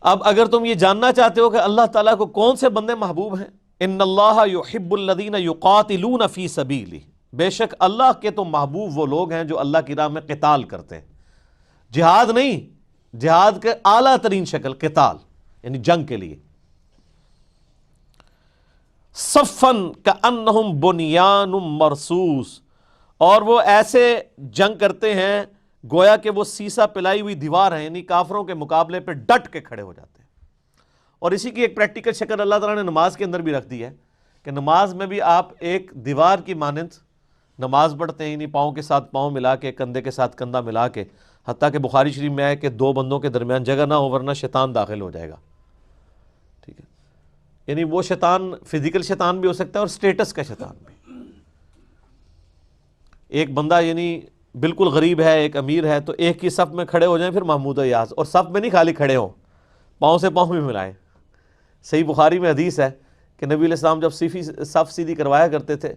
اب اگر تم یہ جاننا چاہتے ہو کہ اللہ تعالیٰ کو کون سے بندے محبوب ہیں، ان اللہ یحب الذین یقاتلون فی سبیلہ، بے شک اللہ کے تو محبوب وہ لوگ ہیں جو اللہ کی راہ میں قتال کرتے ہیں، جہاد نہیں، جہاد کے اعلیٰ ترین شکل قتال یعنی جنگ کے لیے، صفن کأنہم بنیان مرصوص، اور وہ ایسے جنگ کرتے ہیں گویا کہ وہ سیسا پلائی ہوئی دیوار ہیں، یعنی کافروں کے مقابلے پہ ڈٹ کے کھڑے ہو جاتے ہیں۔ اور اسی کی ایک پریکٹیکل شکل اللہ تعالیٰ نے نماز کے اندر بھی رکھ دی ہے کہ نماز میں بھی آپ ایک دیوار کی مانند نماز پڑھتے ہیں، یعنی پاؤں کے ساتھ پاؤں ملا کے، کندھے کے ساتھ کندھا ملا کے، حتیٰ کہ بخاری شریف میں ہے کہ دو بندوں کے درمیان جگہ نہ ہو ورنہ شیطان داخل ہو جائے گا، ٹھیک ہے، یعنی وہ شیطان فزیکل شیطان بھی ہو سکتا ہے اور سٹیٹس کا شیطان بھی۔ ایک بندہ یعنی بالکل غریب ہے، ایک امیر ہے، تو ایک کی صف میں کھڑے ہو جائیں پھر محمود و یاز، اور صف میں نہیں خالی کھڑے ہوں، پاؤں سے پاؤں بھی ملائیں۔ صحیح بخاری میں حدیث ہے کہ نبی علیہ السلام جب صف سیدھی کروایا کرتے تھے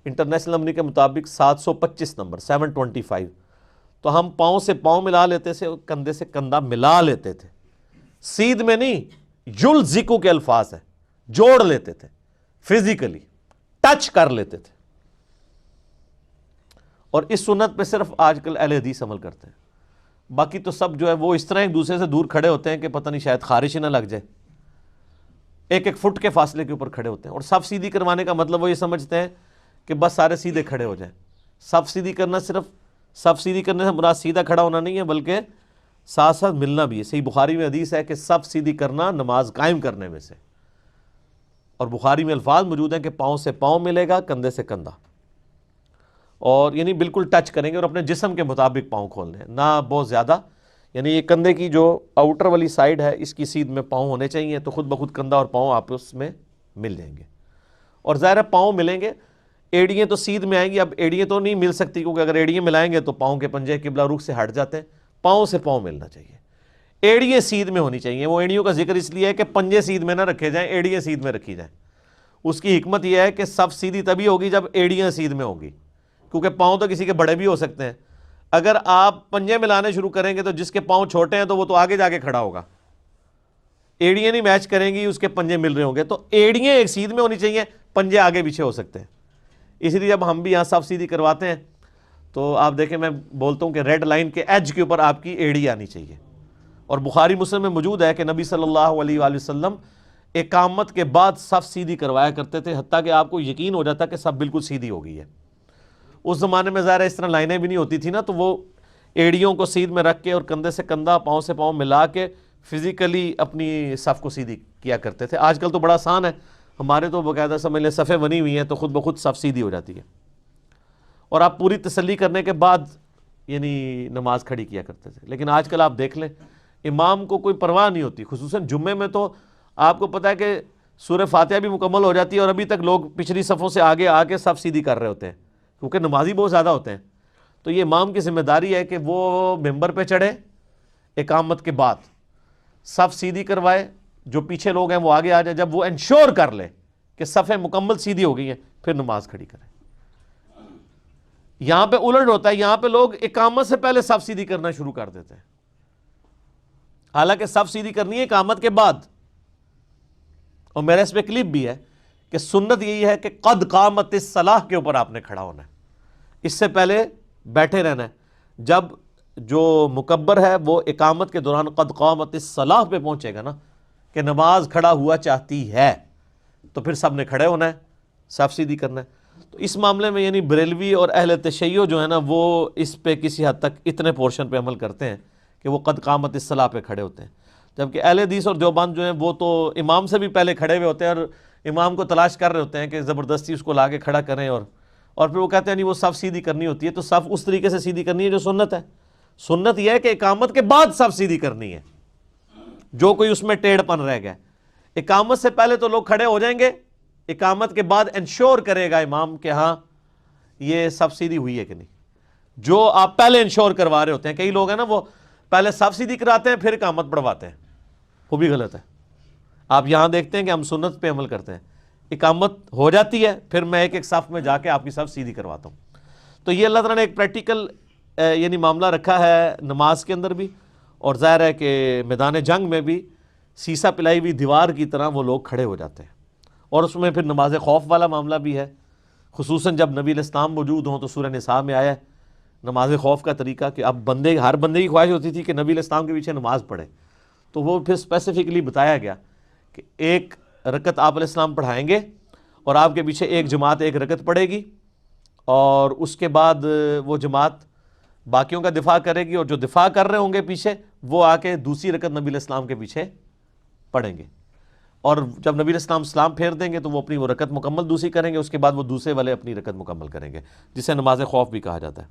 انٹرنیشنل نمبر کے مطابق 725 نمبر 725، تو ہم پاؤں سے پاؤں ملا لیتے تھے اور کندھے سے کندھا ملا لیتے تھے، سیدھ میں نہیں، یلزقو کے الفاظ ہیں، جوڑ لیتے تھے، فزیکلی ٹچ کر لیتے تھے۔ اور اس سنت پہ صرف آج کل اہل حدیث عمل کرتے ہیں، باقی تو سب جو ہے وہ اس طرح ایک دوسرے سے دور کھڑے ہوتے ہیں کہ پتہ نہیں شاید خارش ہی نہ لگ جائے، ایک ایک فٹ کے فاصلے کے اوپر کھڑے ہوتے ہیں۔ اور صف سیدھی کروانے کا مطلب وہ یہ سمجھتے ہیں کہ بس سارے سیدھے کھڑے ہو جائیں۔ صف سیدھی کرنا صرف صف سیدھی کرنے سے مراد سیدھا کھڑا ہونا نہیں ہے، بلکہ ساتھ ساتھ ملنا بھی ہے۔ صحیح بخاری میں حدیث ہے کہ صف سیدھی کرنا نماز قائم کرنے میں سے، اور بخاری میں الفاظ موجود ہیں کہ پاؤں سے پاؤں ملے گا، کندھے سے کندھا، اور یعنی بالکل ٹچ کریں گے اور اپنے جسم کے مطابق پاؤں کھولنے ہیں، نہ بہت زیادہ، یعنی یہ کندھے کی جو آؤٹر والی سائیڈ ہے اس کی سیدھ میں پاؤں ہونے چاہیے، تو خود بخود کندھا اور پاؤں آپس میں مل جائیں گے۔ اور ظاہر ہے پاؤں ملیں گے، ایڑیاں تو سیدھ میں آئیں گی، اب ایڑیاں تو نہیں مل سکتی کیونکہ اگر ایڑیاں ملائیں گے تو پاؤں کے پنجے قبلہ رخ سے ہٹ جاتے ہیں، پاؤں سے پاؤں ملنا چاہیے، ایڑیاں سیدھ میں ہونی چاہیے۔ وہ ایڑیوں کا ذکر اس لیے ہے کہ پنجے سیدھ میں نہ رکھے جائیں، ایڑیاں سیدھ میں رکھی جائیں۔ اس کی حکمت یہ ہے کہ صف سیدھی تبھی ہوگی جب ایڑیاں سیدھ میں ہوگی، کیونکہ پاؤں تو کسی کے بڑے بھی ہو سکتے ہیں۔ اگر آپ پنجے ملانے شروع کریں گے تو جس کے پاؤں چھوٹے ہیں تو وہ تو آگے جا کے کھڑا ہوگا، ایڑیاں نہیں میچ کریں گی، اس کے پنجے مل رہے ہوں گے، تو ایڑیاں ایک سیدھ میں ہونی چاہیے، پنجے آگے پیچھے ہو سکتے ہیں۔ اس لیے جب ہم بھی یہاں صف سیدھی کرواتے ہیں تو آپ دیکھیں میں بولتا ہوں کہ ریڈ لائن کے ایج کے اوپر آپ کی ایڑی آنی چاہیے۔ اور بخاری مسلم میں موجود ہے کہ نبی صلی اللہ علیہ وآلہ وسلم اقامت کے بعد صف سیدھی کروایا کرتے تھے، حتیٰ کہ آپ کو یقین ہو جاتا کہ صف بالکل سیدھی ہو گئی ہے۔ اس زمانے میں ظاہر اس طرح لائنیں بھی نہیں ہوتی تھی نا، تو وہ ایڑیوں کو سیدھ میں رکھ کے اور کندھے سے کندھا پاؤں سے پاؤں ملا کے فزیکلی اپنی صف کو سیدھی کیا کرتے تھے۔ آج کل تو بڑا آسان ہے، ہمارے تو باقاعدہ سمجھ لیں صفیں بنی ہوئی ہیں تو خود بخود صف سیدھی ہو جاتی ہے، اور آپ پوری تسلی کرنے کے بعد یعنی نماز کھڑی کیا کرتے تھے۔ لیکن آج کل آپ دیکھ لیں امام کو کوئی پرواہ نہیں ہوتی، خصوصاً جمعے میں تو آپ کو پتہ ہے کہ سورہ فاتحہ بھی مکمل ہو جاتی ہے اور ابھی تک لوگ پچھلی صفوں سے آگے آ کے صف سیدھی کر رہے ہوتے ہیں کیونکہ نمازی بہت زیادہ ہوتے ہیں۔ تو یہ امام کی ذمہ داری ہے کہ وہ ممبر پہ چڑھے، اقامت کے بعد صف سیدھی کروائے، جو پیچھے لوگ ہیں وہ آگے آ جائے، جب وہ انشور کر لے کہ صفیں مکمل سیدھی ہو گئی ہیں پھر نماز کھڑی کریں۔ یہاں پہ الٹ ہوتا ہے، یہاں پہ لوگ اقامت سے پہلے صف سیدھی کرنا شروع کر دیتے ہیں، حالانکہ صف سیدھی کرنی ہے اقامت کے بعد۔ اور میرے اس پہ کلپ بھی ہے کہ سنت یہی ہے کہ قد قامت الصلاۃ کے اوپر آپ نے کھڑا ہونا ہے، اس سے پہلے بیٹھے رہنا ہے۔ جب جو مکبر ہے وہ اقامت کے دوران قد قامت الصلاۃ پہ پہنچے گا نا کہ نماز کھڑا ہوا چاہتی ہے، تو پھر سب نے کھڑے ہونا ہے، صف سیدھی کرنا ہے۔ تو اس معاملے میں یعنی بریلوی اور اہل تشیع جو ہے نا وہ اس پہ کسی حد تک اتنے پورشن پہ عمل کرتے ہیں کہ وہ قد قامت الصلاۃ پہ کھڑے ہوتے ہیں، جبکہ اہل حدیث اور دیوبند جو ہیں وہ تو امام سے بھی پہلے کھڑے ہوئے ہوتے ہیں اور امام کو تلاش کر رہے ہوتے ہیں کہ زبردستی اس کو لا کے کھڑا کریں، اور پھر وہ کہتے ہیں نہیں وہ صف سیدھی کرنی ہوتی ہے۔ تو صف اس طریقے سے سیدھی کرنی ہے جو سنت ہے۔ سنت یہ ہے کہ اقامت کے بعد صف سیدھی کرنی ہے، جو کوئی اس میں ٹیڑھ پن رہ گیا۔ اقامت سے پہلے تو لوگ کھڑے ہو جائیں گے، اقامت کے بعد انشور کرے گا امام کہ ہاں یہ صف سیدھی ہوئی ہے کہ نہیں، جو آپ پہلے انشور کروا رہے ہوتے ہیں۔ کئی لوگ ہیں نا وہ پہلے صف سیدھی کراتے ہیں پھر اقامت پڑھواتے ہیں، وہ بھی غلط ہے۔ آپ یہاں دیکھتے ہیں کہ ہم سنت پہ عمل کرتے ہیں، اقامت ہو جاتی ہے پھر میں ایک ایک صف میں جا کے آپ کی صف سیدھی کرواتا ہوں۔ تو یہ اللہ تعالیٰ نے ایک پریکٹیکل یعنی معاملہ رکھا ہے نماز کے اندر بھی، اور ظاہر ہے کہ میدان جنگ میں بھی سیسا پلائی ہوئی دیوار کی طرح وہ لوگ کھڑے ہو جاتے ہیں. اور اس میں پھر نماز خوف والا معاملہ بھی ہے، خصوصاً جب نبی علیہ السلام موجود ہوں. تو سورہ نساء میں آیا ہے نماز خوف کا طریقہ کہ اب ہر بندے کی خواہش ہوتی تھی کہ نبی علیہ السلام کے پیچھے نماز پڑھے. تو وہ پھر اسپیسیفکلی بتایا گیا کہ ایک رکعت آپ علیہ السلام پڑھائیں گے اور آپ کے پیچھے ایک جماعت ایک رکعت پڑھے گی، اور اس کے بعد وہ جماعت باقیوں کا دفاع کرے گی، اور جو دفاع کر رہے ہوں گے پیچھے وہ آ کے دوسری رکعت نبی علیہ السلام کے پیچھے پڑھیں گے. اور جب نبی علیہ السلام سلام پھیر دیں گے تو وہ اپنی وہ رکعت مکمل دوسری کریں گے، اس کے بعد وہ دوسرے والے اپنی رکعت مکمل کریں گے، جسے نماز خوف بھی کہا جاتا ہے.